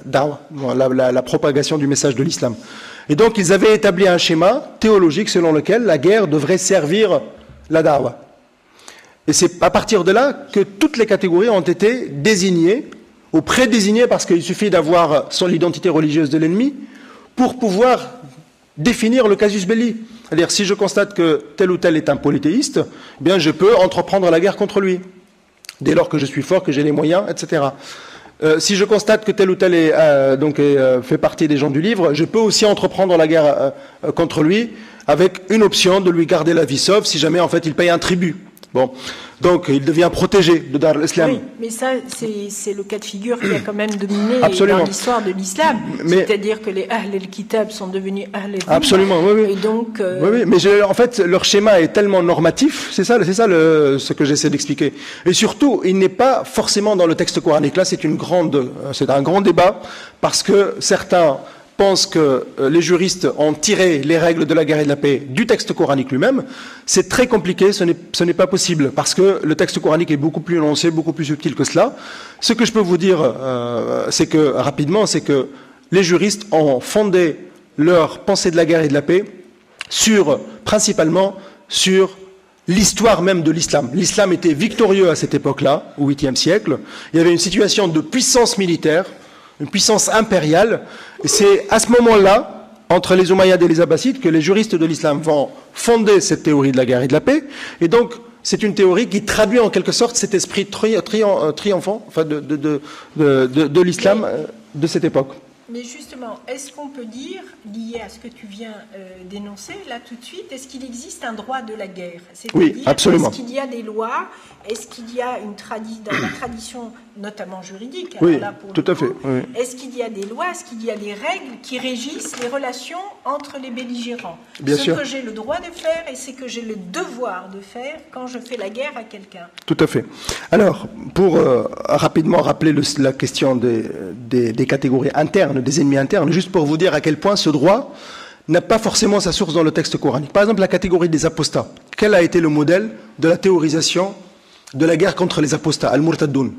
da'wa, la propagation du message de l'islam. Et donc, ils avaient établi un schéma théologique selon lequel la guerre devrait servir la da'wa. Et c'est à partir de là que toutes les catégories ont été désignées, ou prédésignées, parce qu'il suffit d'avoir l'identité religieuse de l'ennemi pour pouvoir définir le casus belli. C'est-à-dire, si je constate que tel ou tel est un polythéiste, eh bien, je peux entreprendre la guerre contre lui, dès lors que je suis fort, que j'ai les moyens, etc. Si je constate que tel ou tel fait partie des gens du livre, je peux aussi entreprendre la guerre contre lui, avec une option de lui garder la vie sauve, si jamais en fait il paye un tribut. Bon, donc il devient protégé de Dar al-Islam. Oui, mais ça, c'est le cas de figure qui a quand même dominé dans l'histoire de l'islam. C'est-à-dire que les Ahl al-Kitab sont devenus Ahl al-Dhimma. Absolument, oui, oui. Et donc, oui, mais en fait, leur schéma est tellement normatif, c'est ça ce que j'essaie d'expliquer. Et surtout, il n'est pas forcément dans le texte coranique. Là, c'est un grand débat, parce que certains pensent que les juristes ont tiré les règles de la guerre et de la paix du texte coranique lui-même. C'est très compliqué, ce n'est pas possible, parce que le texte coranique est beaucoup plus énoncé, beaucoup plus subtil que cela. Ce que je peux vous dire, c'est que les juristes ont fondé leur pensée de la guerre et de la paix principalement sur l'histoire même de l'islam. L'islam était victorieux à cette époque-là, au 8e siècle. Il y avait une situation de puissance militaire, une puissance impériale, et c'est à ce moment-là, entre les Omeyyades et les Abbassides, que les juristes de l'islam vont fonder cette théorie de la guerre et de la paix, et donc c'est une théorie qui traduit en quelque sorte cet esprit triomphant de l'islam de cette époque. Mais justement, est-ce qu'on peut dire, lié à ce que tu viens d'énoncer là tout de suite, est-ce qu'il existe un droit de la guerre? Oui, absolument. Est-ce qu'il y a des lois? Est-ce qu'il y a dans la tradition, notamment juridique? Oui, tout à fait. Oui. Est-ce qu'il y a des lois? Est-ce qu'il y a des règles qui régissent les relations entre les belligérants? Bien sûr. Ce que j'ai le droit de faire et ce que j'ai le devoir de faire quand je fais la guerre à quelqu'un. Tout à fait. Alors, pour rapidement rappeler la question des catégories internes, des ennemis internes, juste pour vous dire à quel point ce droit n'a pas forcément sa source dans le texte coranique. Par exemple, la catégorie des apostats. Quel a été le modèle de la théorisation de la guerre contre les apostats, al-Murtaddoun?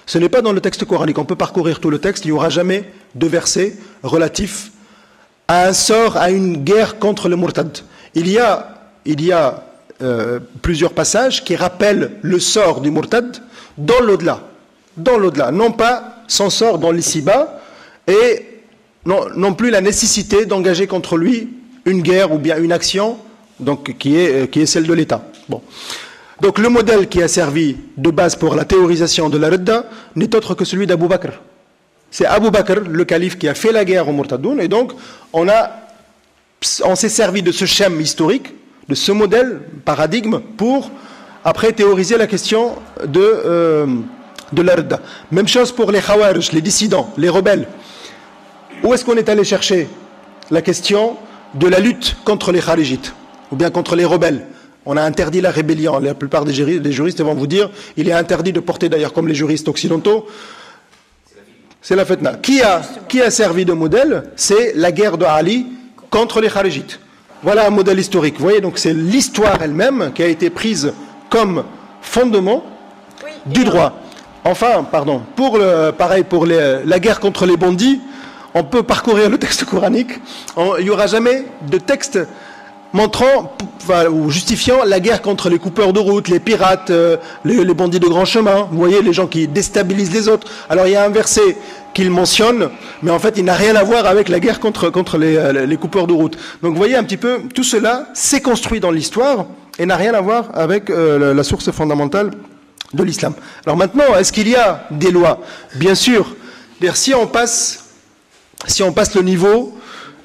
Ce n'est pas dans le texte coranique. On peut parcourir tout le texte, il n'y aura jamais de verset relatif à un sort, à une guerre contre le Murtad. Il y a plusieurs passages qui rappellent le sort du Murtad dans l'au-delà, non pas son sort dans l'ici-bas, et non plus la nécessité d'engager contre lui une guerre ou bien une action donc, qui est celle de l'État. Bon. Donc le modèle qui a servi de base pour la théorisation de la Ridda n'est autre que celui d'Abu Bakr. C'est Abu Bakr, le calife, qui a fait la guerre au Murtadoun, et donc on s'est servi de ce schéma historique, de ce modèle, paradigme, pour après théoriser la question de la Ridda. Même chose pour les Khawarij, les dissidents, les rebelles. Où est-ce qu'on est allé chercher la question de la lutte contre les Kharijites, ou bien contre les rebelles? On a interdit la rébellion. La plupart des juristes vont vous dire il est interdit de porter, d'ailleurs, comme les juristes occidentaux, c'est la fitna. Qui a servi de modèle? C'est la guerre de Ali contre les Kharijites. Voilà un modèle historique. Vous voyez, donc c'est l'histoire elle-même qui a été prise comme fondement du droit. Enfin, pardon, pour la guerre contre les bandits, on peut parcourir le texte coranique. Il n'y aura jamais de texte ou justifiant la guerre contre les coupeurs de route, les pirates, les bandits de grand chemin. Vous voyez, les gens qui déstabilisent les autres. Alors il y a un verset qu'il mentionne, mais en fait il n'a rien à voir avec la guerre contre les coupeurs de route. Donc vous voyez un petit peu, tout cela s'est construit dans l'histoire et n'a rien à voir avec la source fondamentale de l'islam. Alors maintenant, est-ce qu'il y a des lois? Bien sûr. Si on passe le niveau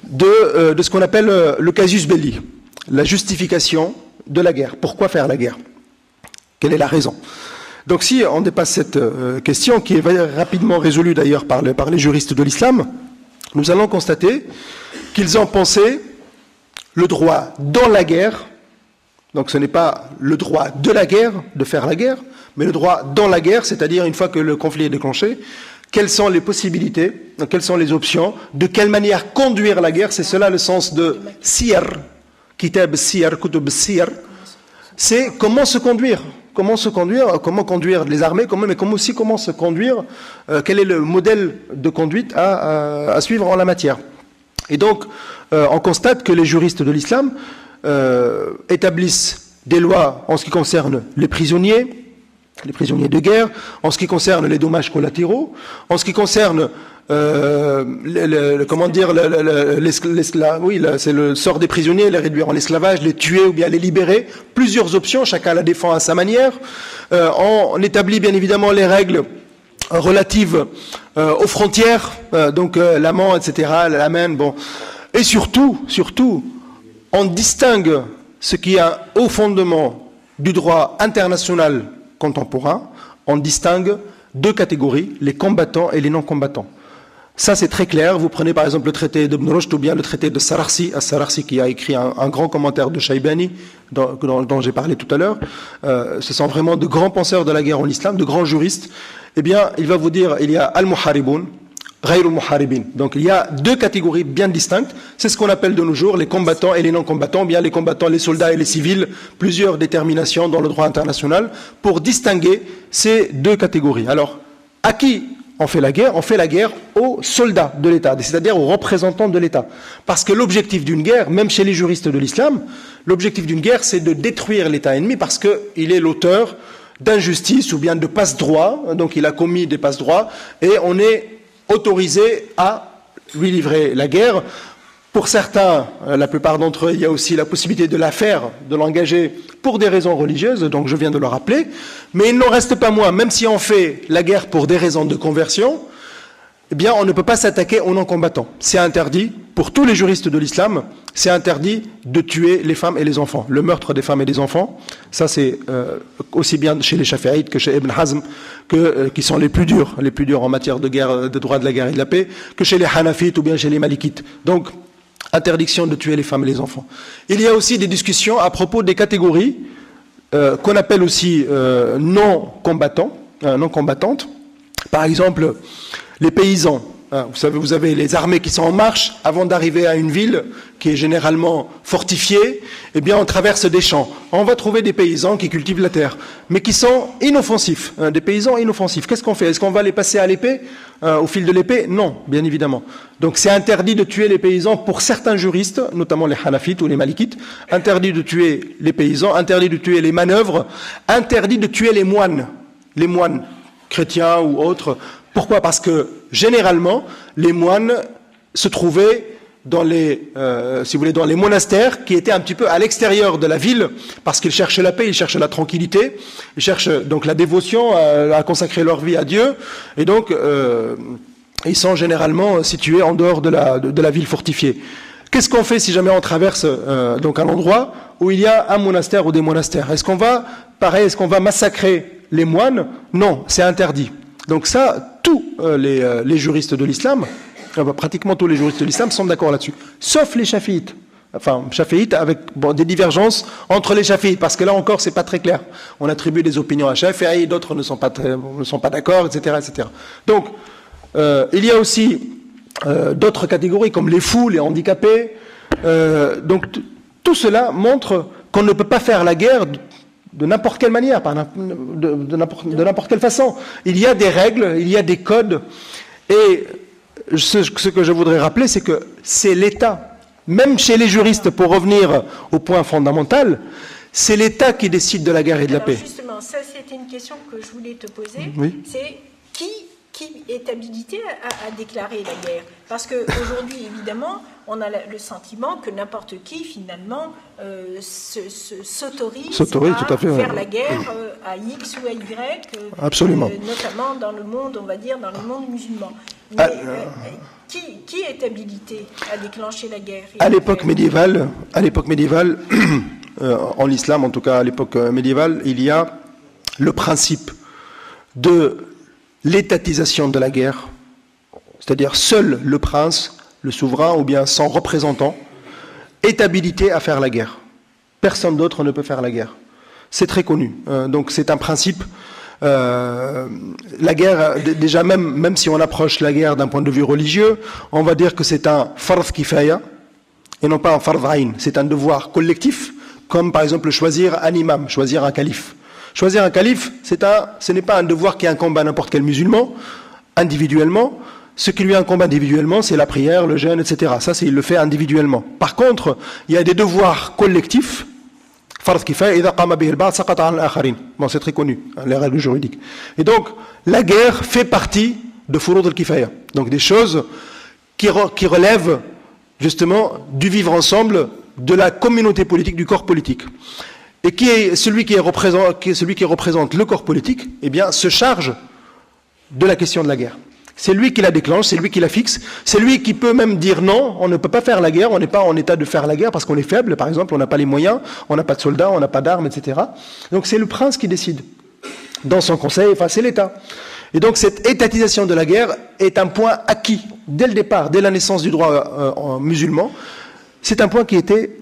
de ce qu'on appelle le casus belli, la justification de la guerre. Pourquoi faire la guerre? Quelle est la raison? Donc si on dépasse cette question, qui est rapidement résolue d'ailleurs par les juristes de l'islam, nous allons constater qu'ils ont pensé le droit dans la guerre, donc ce n'est pas le droit de la guerre, de faire la guerre, mais le droit dans la guerre, c'est-à-dire une fois que le conflit est déclenché, quelles sont les possibilités, quelles sont les options, de quelle manière conduire la guerre. C'est cela le sens de Siyar, Kitab Siyar, Kutub Siyar, c'est comment se conduire. comment se conduire, comment conduire les armées, comment se conduire, quel est le modèle de conduite à suivre en la matière. Et donc, on constate que les juristes de l'islam établissent des lois en ce qui concerne les prisonniers de guerre, en ce qui concerne les dommages collatéraux, en ce qui concerne c'est le sort des prisonniers, les réduire en esclavage, les tuer ou bien les libérer. Plusieurs options, chacun la défend à sa manière. On établit bien évidemment les règles relatives aux frontières, donc l'amant, etc., l'amen, bon. Et surtout, on distingue ce qui est au fondement du droit international contemporain, on distingue deux catégories, les combattants et les non-combattants. Ça, c'est très clair. Vous prenez par exemple le traité d'Ibn Rushd ou bien le traité de Sararsi, Sararsi qui a écrit un grand commentaire de Shaybani, dont j'ai parlé tout à l'heure. Ce sont vraiment de grands penseurs de la guerre en islam, de grands juristes. Eh bien, il va vous dire, il y a al-muharibun, ghayr al-muharibin. Donc, il y a deux catégories bien distinctes. C'est ce qu'on appelle de nos jours les combattants et les non-combattants. Bien, les combattants, les soldats et les civils. Plusieurs déterminations dans le droit international pour distinguer ces deux catégories. Alors, à qui on fait la guerre? On fait la guerre aux soldats de l'État, c'est-à-dire aux représentants de l'État. Parce que l'objectif d'une guerre, même chez les juristes de l'islam, l'objectif d'une guerre, c'est de détruire l'État ennemi parce qu'il est l'auteur d'injustice ou bien de passe-droit, donc il a commis des passe-droits, et on est autorisé à lui livrer la guerre. Pour certains, la plupart d'entre eux, il y a aussi la possibilité de la faire, de l'engager pour des raisons religieuses, donc je viens de le rappeler, mais il n'en reste pas moins, même si on fait la guerre pour des raisons de conversion, eh bien on ne peut pas s'attaquer aux non-combattants. C'est interdit, pour tous les juristes de l'islam, c'est interdit de tuer les femmes et les enfants. Le meurtre des femmes et des enfants, ça c'est aussi bien chez les Shafi'ites que chez Ibn Hazm, qui sont les plus durs en matière de guerre, de droit de la guerre et de la paix, que chez les Hanafites ou bien chez les Malikites. Donc, interdiction de tuer les femmes et les enfants. Il y a aussi des discussions à propos des catégories qu'on appelle aussi non-combattantes. Par exemple, les paysans. Vous savez, vous avez les armées qui sont en marche avant d'arriver à une ville qui est généralement fortifiée. Eh bien, on traverse des champs. On va trouver des paysans qui cultivent la terre, mais qui sont inoffensifs. Des paysans inoffensifs. Qu'est-ce qu'on fait? Est-ce qu'on va les passer à l'épée, au fil de l'épée? Non, bien évidemment. Donc, c'est interdit de tuer les paysans pour certains juristes, notamment les Hanafites ou les Malikites. Interdit de tuer les paysans, interdit de tuer les manœuvres, interdit de tuer les moines chrétiens ou autres. Pourquoi? Parce que généralement, les moines se trouvaient dans les monastères qui étaient un petit peu à l'extérieur de la ville, parce qu'ils cherchaient la paix, ils cherchaient la tranquillité, ils cherchent donc la dévotion, à consacrer leur vie à Dieu, et donc ils sont généralement situés en dehors de la ville fortifiée. Qu'est-ce qu'on fait si jamais on traverse donc un endroit où il y a un monastère ou des monastères? Est-ce qu'on va massacrer les moines? Non, c'est interdit. Donc ça, tous les juristes de l'islam, pratiquement tous les juristes de l'islam sont d'accord là-dessus, sauf les chafiites. Enfin, chafiites avec des divergences entre les chafiites, parce que là encore, c'est pas très clair. On attribue des opinions à Shafi'i, d'autres ne sont pas d'accord, etc., etc. Donc, il y a aussi d'autres catégories comme les fous, les handicapés. Donc, tout cela montre qu'on ne peut pas faire la guerre de n'importe quelle manière, de n'importe quelle façon. Il y a des règles, il y a des codes, et ce que je voudrais rappeler, c'est que c'est l'État, même chez les juristes, pour revenir au point fondamental, c'est l'État qui décide de la guerre et de la paix. Justement, ça c'était une question que je voulais te poser, oui. C'est qui est habilité à déclarer la guerre? Parce qu'aujourd'hui, évidemment, on a le sentiment que n'importe qui, finalement, s'autorise à faire la guerre à X ou à Y, absolument. Notamment dans le monde, on va dire, dans le monde musulman. Mais qui est habilité à déclencher la guerre? À l'époque médiévale, en islam, en tout cas à l'époque médiévale, il y a le principe de l'étatisation de la guerre, c'est-à-dire seul le prince, le souverain ou bien son représentant est habilité à faire la guerre. Personne d'autre ne peut faire la guerre. C'est très connu. Donc c'est un principe. La guerre, déjà même si on approche la guerre d'un point de vue religieux, on va dire que c'est un fard kifaya et non pas un fard ayn. C'est un devoir collectif, comme par exemple choisir un imam, choisir un calife. Choisir un calife, ce n'est pas un devoir qui incombe à n'importe quel musulman, individuellement. Ce qui lui incombe individuellement, c'est la prière, le jeûne, etc. Ça, il le fait individuellement. Par contre, il y a des devoirs collectifs. Bon, c'est très connu, les règles juridiques. Et donc, la guerre fait partie de Furud al-Kifaya. Donc, des choses qui relèvent justement du vivre ensemble, de la communauté politique, du corps politique. Et celui qui représente le corps politique, eh bien, se charge de la question de la guerre. C'est lui qui la déclenche, c'est lui qui la fixe, c'est lui qui peut même dire non, on ne peut pas faire la guerre, on n'est pas en état de faire la guerre parce qu'on est faible, par exemple, on n'a pas les moyens, on n'a pas de soldats, on n'a pas d'armes, etc. Donc c'est le prince qui décide. Dans son conseil, enfin c'est l'État. Et donc cette étatisation de la guerre est un point acquis dès le départ, dès la naissance du droit musulman. C'est un point qui était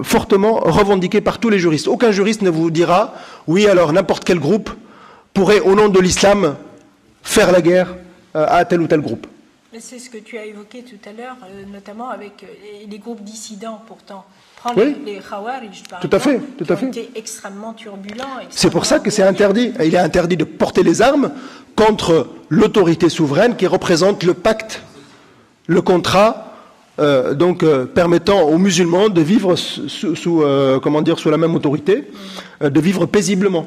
fortement revendiqué par tous les juristes. Aucun juriste ne vous dira, oui alors n'importe quel groupe pourrait au nom de l'islam faire la guerre à tel ou tel groupe. C'est ce que tu as évoqué tout à l'heure, notamment avec les groupes dissidents, pourtant. Prends les Khawarij, par exemple, qui ont été extrêmement turbulents. C'est pour ça que c'est interdit. Il est interdit de porter les armes contre l'autorité souveraine qui représente le pacte, le contrat, permettant aux musulmans de vivre sous la même autorité, de vivre paisiblement.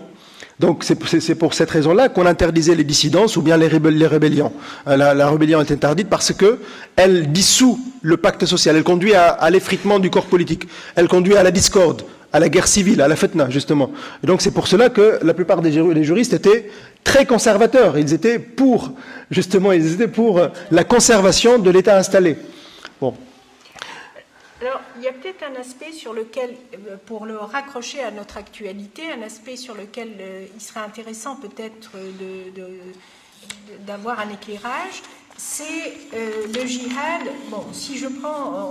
Donc c'est pour cette raison-là qu'on interdisait les dissidences ou bien les rébellions. La rébellion est interdite parce que elle dissout le pacte social, elle conduit à l'effritement du corps politique, elle conduit à la discorde, à la guerre civile, à la fitna justement. Et donc c'est pour cela que la plupart des juristes étaient très conservateurs. Ils étaient pour la conservation de l'État installé. Bon. Alors, il y a peut-être un aspect sur lequel, pour le raccrocher à notre actualité, un aspect sur lequel il serait intéressant peut-être d'avoir un éclairage, c'est le djihad. Bon, si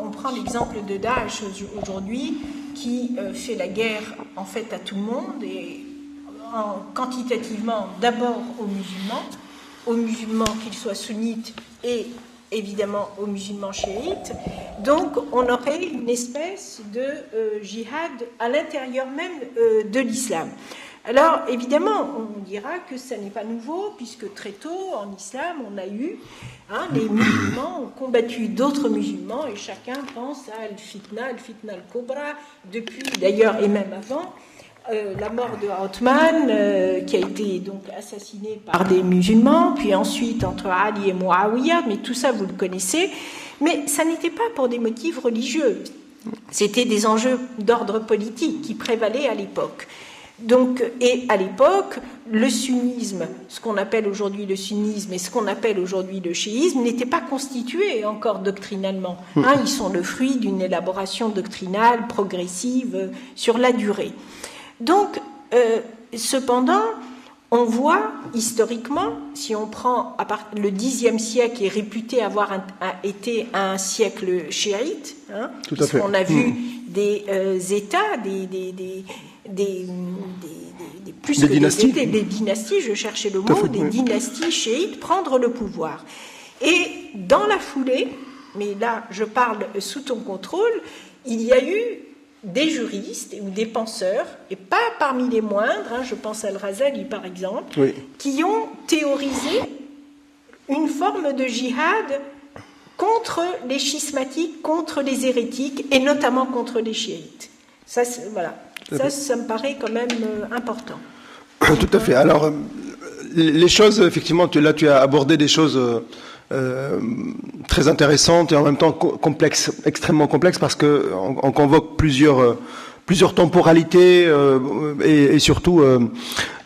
on prend l'exemple de Daesh aujourd'hui, qui fait la guerre en fait à tout le monde, et quantitativement d'abord aux musulmans qu'ils soient sunnites et évidemment aux musulmans chiites. Donc on aurait une espèce de djihad à l'intérieur même de l'islam. Alors évidemment on dira que ça n'est pas nouveau puisque très tôt en islam on a eu les musulmans ont combattu d'autres musulmans et chacun pense à al-fitna al-kubra depuis d'ailleurs et même avant la mort de Othman, qui a été donc assassiné par des musulmans, puis ensuite entre Ali et Muawiyah, mais tout ça vous le connaissez. Mais ça n'était pas pour des motifs religieux. C'était des enjeux d'ordre politique qui prévalaient à l'époque. Donc, et à l'époque, le sunnisme, ce qu'on appelle aujourd'hui le sunnisme et ce qu'on appelle aujourd'hui le chiisme, n'étaient pas constitués encore doctrinalement. Ils sont le fruit d'une élaboration doctrinale progressive sur la durée. Donc, cependant, on voit historiquement, si on prend le Xe siècle est réputé avoir été un siècle chiite, puisqu'on a vu des États, des dynasties, je cherchais le mot, des dynasties chiites prendre le pouvoir. Et dans la foulée, mais là je parle sous ton contrôle, il y a eu des juristes ou des penseurs, et pas parmi les moindres, je pense à Al-Razali par exemple, qui ont théorisé une forme de djihad contre les schismatiques, contre les hérétiques, et notamment contre les chiites. Ça, ça me paraît quand même important. Tout à fait. Alors, les choses, effectivement, tu as abordé des choses très intéressantes et en même temps complexes, extrêmement complexes, parce que on convoque plusieurs temporalités et surtout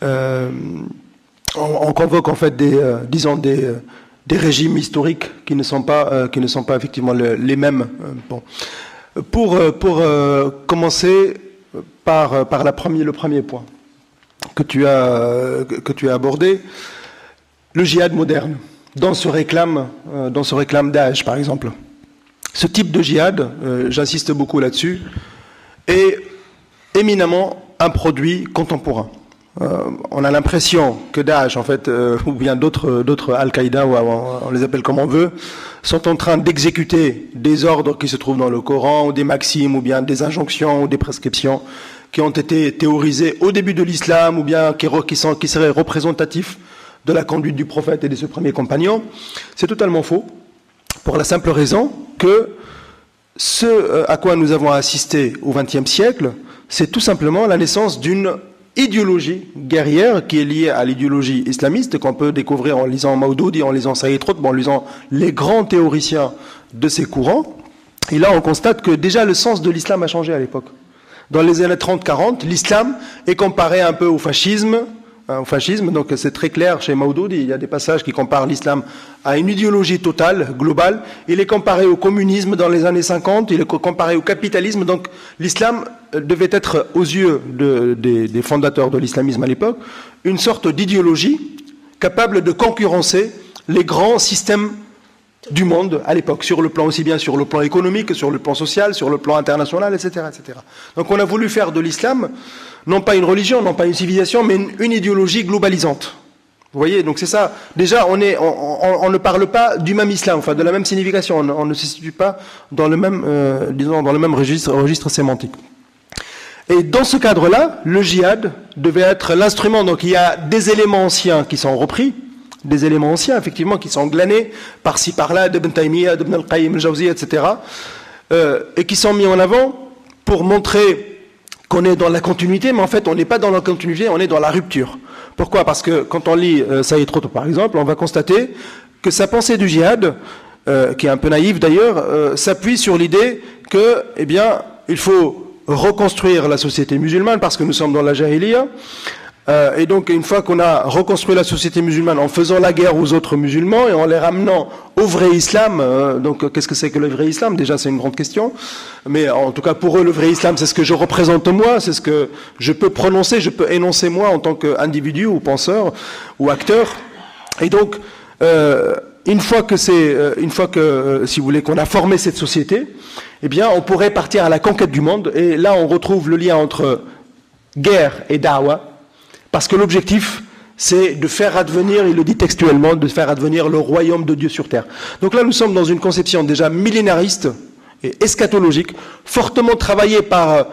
on convoque en fait des régimes historiques qui ne sont pas effectivement les mêmes. Pour commencer par le premier point que tu as abordé, le djihad moderne, dont se réclame Daesh par exemple. Ce type de djihad, j'insiste beaucoup là-dessus, est éminemment un produit contemporain. On a l'impression que Daesh, en fait, ou bien d'autres Al-Qaïda, ou on les appelle comme on veut, sont en train d'exécuter des ordres qui se trouvent dans le Coran, ou des maximes, ou bien des injonctions, ou des prescriptions qui ont été théorisés au début de l'islam ou bien qui seraient représentatifs de la conduite du prophète et de ses premiers compagnons. C'est totalement faux, pour la simple raison que ce à quoi nous avons assisté au XXe siècle, c'est tout simplement la naissance d'une idéologie guerrière qui est liée à l'idéologie islamiste qu'on peut découvrir en lisant Maudoudi, en lisant Saïd Qutb, en lisant les grands théoriciens de ces courants. Et là, on constate que déjà le sens de l'islam a changé à l'époque. Dans les années 30-40, l'islam est comparé un peu au fascisme, donc c'est très clair chez Maudoudi, il y a des passages qui comparent l'islam à une idéologie totale, globale. Il est comparé au communisme dans les années 50, il est comparé au capitalisme, donc l'islam devait être, aux yeux des fondateurs de l'islamisme à l'époque, une sorte d'idéologie capable de concurrencer les grands systèmes du monde à l'époque, sur le plan aussi bien sur le plan économique que sur le plan social, sur le plan international, etc., etc. Donc on a voulu faire de l'islam non pas une religion, non pas une civilisation, mais une idéologie globalisante. Vous voyez, donc c'est ça. Déjà, on ne parle pas du même islam, enfin de la même signification. On ne se situe pas dans le même, dans le même registre sémantique. Et dans ce cadre-là, le djihad devait être l'instrument. Donc il y a des éléments anciens qui sont repris, des éléments anciens, effectivement, qui sont glanés par-ci, par-là, d'Ibn Taymiyyah, d'Ibn al-Qayyim al-Jawziyya, etc., et qui sont mis en avant pour montrer qu'on est dans la continuité, mais en fait, on n'est pas dans la continuité, on est dans la rupture. Pourquoi ? Parce que quand on lit Saïd Qutb, par exemple, on va constater que sa pensée du djihad, qui est un peu naïve d'ailleurs, s'appuie sur l'idée que, eh bien, il faut reconstruire la société musulmane, parce que nous sommes dans la jahiliya. Et donc, une fois qu'on a reconstruit la société musulmane en faisant la guerre aux autres musulmans et en les ramenant au vrai islam, donc qu'est-ce que c'est que le vrai islam ? Déjà, c'est une grande question. Mais en tout cas, pour eux, le vrai islam, c'est ce que je représente moi, c'est ce que je peux prononcer, je peux énoncer moi en tant qu'individu ou penseur ou acteur. Et donc, une fois que, si vous voulez, qu'on a formé cette société, eh bien, on pourrait partir à la conquête du monde. Et là, on retrouve le lien entre guerre et da'wa. Parce que l'objectif, c'est de faire advenir, il le dit textuellement, de faire advenir le royaume de Dieu sur terre. Donc là, nous sommes dans une conception déjà millénariste et eschatologique, fortement travaillée par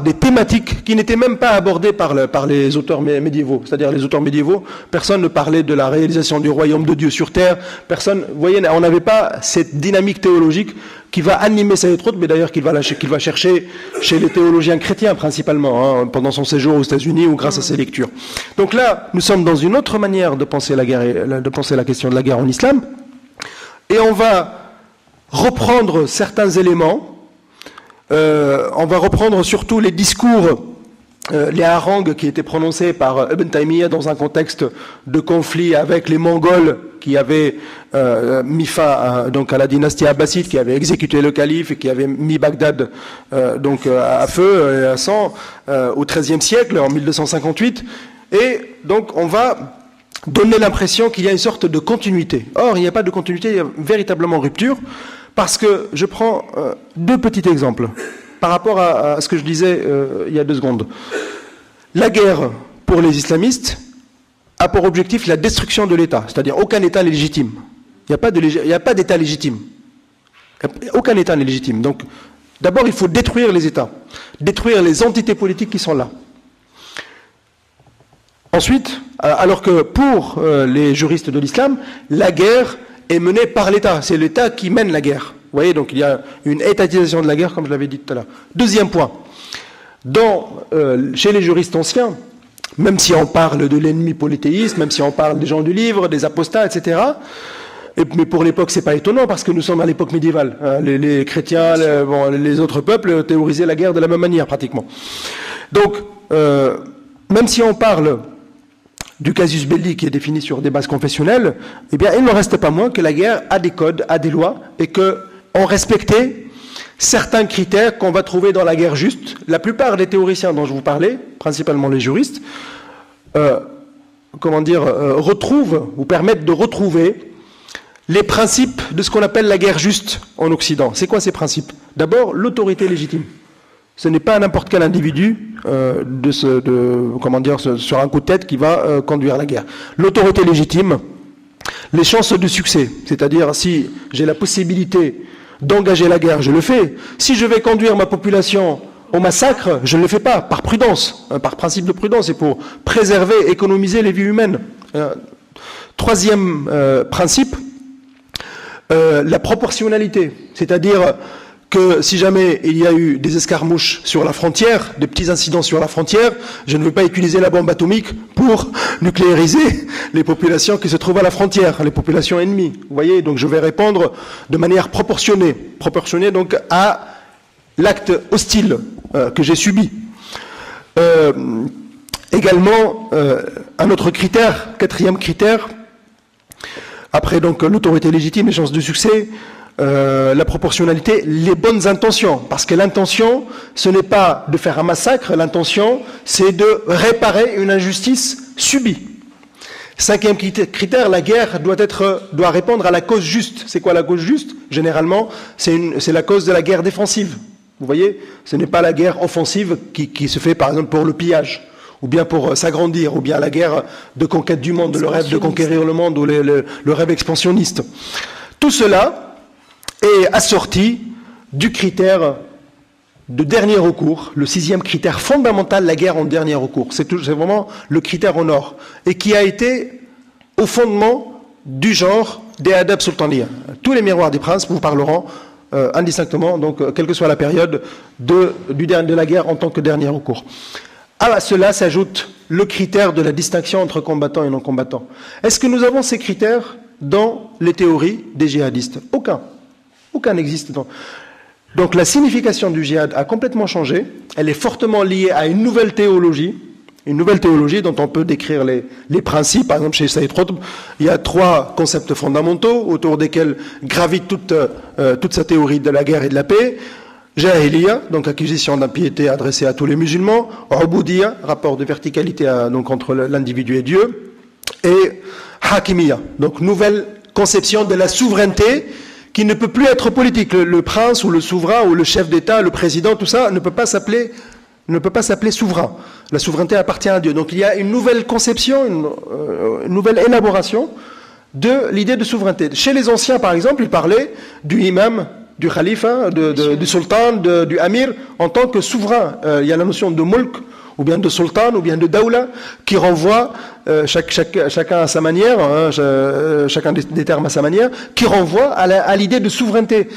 des thématiques qui n'étaient même pas abordées par les auteurs médiévaux. C'est-à-dire les auteurs médiévaux, personne ne parlait de la réalisation du royaume de Dieu sur terre. Personne, vous voyez, on n'avait pas cette dynamique théologique qui va animer Saïd Qutb, mais d'ailleurs qu'il va chercher chez les théologiens chrétiens principalement, pendant son séjour aux États-Unis ou grâce à ses lectures. Donc là, nous sommes dans une autre manière de penser la guerre, de penser la question de la guerre en islam, et on va reprendre certains éléments. On va reprendre surtout les discours, les harangues qui étaient prononcés par Ibn Taymiyyah dans un contexte de conflit avec les Mongols qui avaient mis fin à la dynastie abbasside, qui avait exécuté le calife et qui avait mis Bagdad à feu et à sang au XIIIe siècle, en 1258. Et donc on va donner l'impression qu'il y a une sorte de continuité. Or, il n'y a pas de continuité, il y a véritablement rupture. Parce que je prends deux petits exemples par rapport à ce que je disais il y a 2 secondes. La guerre pour les islamistes a pour objectif la destruction de l'État, c'est-à-dire aucun État n'est légitime. Il n'y a pas d'État légitime. Aucun État n'est légitime. Donc, d'abord, il faut détruire les États, détruire les entités politiques qui sont là. Ensuite, alors que pour les juristes de l'islam, la guerre est menée par l'État. C'est l'État qui mène la guerre. Vous voyez, donc il y a une étatisation de la guerre, comme je l'avais dit tout à l'heure. Deuxième point. Chez les juristes anciens, même si on parle de l'ennemi polythéiste, même si on parle des gens du livre, des apostats, etc., mais pour l'époque, c'est pas étonnant, parce que nous sommes à l'époque médiévale. Les chrétiens, les autres peuples théorisaient la guerre de la même manière, pratiquement. Donc, même si on parle du casus belli qui est défini sur des bases confessionnelles, eh bien, il n'en reste pas moins que la guerre a des codes, a des lois, et qu'on respectait certains critères qu'on va trouver dans la guerre juste. La plupart des théoriciens dont je vous parlais, principalement les juristes, retrouvent ou permettent de retrouver les principes de ce qu'on appelle la guerre juste en Occident. C'est quoi ces principes ? D'abord, l'autorité légitime. Ce n'est pas n'importe quel individu sur un coup de tête qui va conduire la guerre. L'autorité légitime, les chances de succès, c'est-à-dire si j'ai la possibilité d'engager la guerre, je le fais. Si je vais conduire ma population au massacre, je ne le fais pas, par prudence, par principe de prudence, et pour préserver, économiser les vies humaines. Troisième principe, la proportionnalité, c'est-à-dire que si jamais il y a eu des escarmouches sur la frontière, des petits incidents sur la frontière, je ne veux pas utiliser la bombe atomique pour nucléariser les populations qui se trouvent à la frontière, les populations ennemies. Vous voyez, donc je vais répondre de manière proportionnée donc à l'acte hostile que j'ai subi. Également, un autre critère, quatrième critère, après donc l'autorité légitime, les chances de succès, la proportionnalité, les bonnes intentions. Parce que l'intention, ce n'est pas de faire un massacre, l'intention, c'est de réparer une injustice subie. Cinquième critère, la guerre doit répondre à la cause juste. C'est quoi la cause juste? Généralement, c'est la cause de la guerre défensive. Vous voyez, ce n'est pas la guerre offensive qui se fait par exemple pour le pillage, ou bien pour s'agrandir, ou bien la guerre de conquête du monde, le rêve de conquérir le monde, ou le rêve expansionniste. Tout cela est assorti du critère de dernier recours, le sixième critère fondamental, la guerre en dernier recours. C'est vraiment le critère au nord, et qui a été au fondement du genre des adab sultaniya. Tous les miroirs des princes vous parleront indistinctement, donc quelle que soit la période de la guerre en tant que dernier recours. À cela s'ajoute le critère de la distinction entre combattants et non-combattants. Est-ce que nous avons ces critères dans les théories des djihadistes? Aucun n'existe. Donc la signification du djihad a complètement changé. Elle est fortement liée à une nouvelle théologie dont on peut décrire les principes. Par exemple, chez Saïd Qutb, il y a 3 concepts fondamentaux autour desquels gravite toute sa théorie de la guerre et de la paix. Jahiliya, donc acquisition d'impiété adressée à tous les musulmans. Ubudiyya, rapport de verticalité donc entre l'individu et Dieu. Et Hakimiyya, donc nouvelle conception de la souveraineté qui ne peut plus être politique. Le prince ou le souverain ou le chef d'État, le président, tout ça ne peut pas s'appeler souverain. La souveraineté appartient à Dieu. Donc il y a une nouvelle conception, une nouvelle élaboration de l'idée de souveraineté. Chez les anciens, par exemple, ils parlaient du imam, du khalifa, du sultan, du amir, en tant que souverain. Il y a la notion de mulk, ou bien de sultan, ou bien de dawla, qui renvoie, chacun à sa manière, chacun des termes à sa manière, qui renvoie à l'idée de souveraineté.